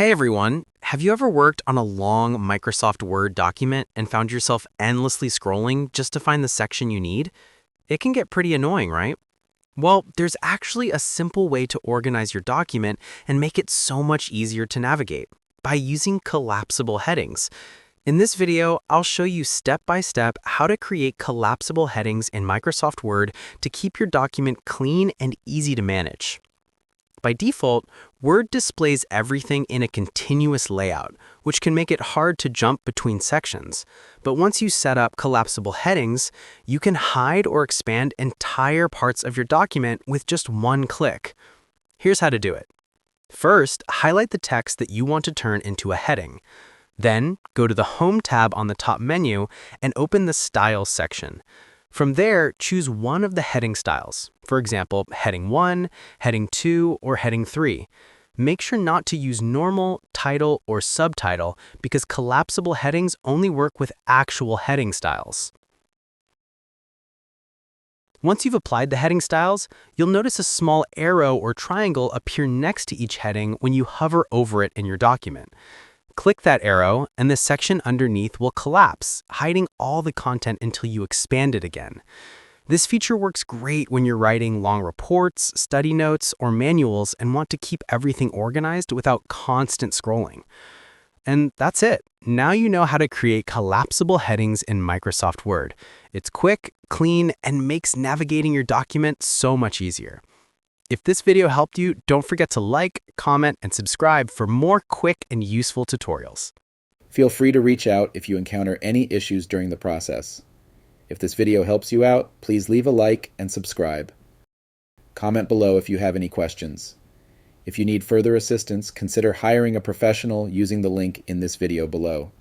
Hey everyone, have you ever worked on a long Microsoft Word document and found yourself endlessly scrolling just to find the section you need? It can get pretty annoying, right? Well, there's actually a simple way to organize your document and make it so much easier to navigate by using collapsible headings. In this video, I'll show you step by step how to create collapsible headings in Microsoft Word to keep your document clean and easy to manage. By default, Word displays everything in a continuous layout, which can make it hard to jump between sections. But once you set up collapsible headings, you can hide or expand entire parts of your document with just one click. Here's how to do it. First, highlight the text that you want to turn into a heading. Then, go to the Home tab on the top menu and open the Styles section. From there, choose one of the heading styles, for example, Heading 1, Heading 2, or Heading 3. Make sure not to use normal, title, or subtitle because collapsible headings only work with actual heading styles. Once you've applied the heading styles, you'll notice a small arrow or triangle appear next to each heading when you hover over it in your document. Click that arrow, and the section underneath will collapse, hiding all the content until you expand it again. This feature works great when you're writing long reports, study notes, or manuals and want to keep everything organized without constant scrolling. And that's it. Now you know how to create collapsible headings in Microsoft Word. It's quick, clean, and makes navigating your document so much easier. If this video helped you, don't forget to like, comment, and subscribe for more quick and useful tutorials. Feel free to reach out if you encounter any issues during the process. If this video helps you out, please leave a like and subscribe. Comment below if you have any questions. If you need further assistance, consider hiring a professional using the link in this video below.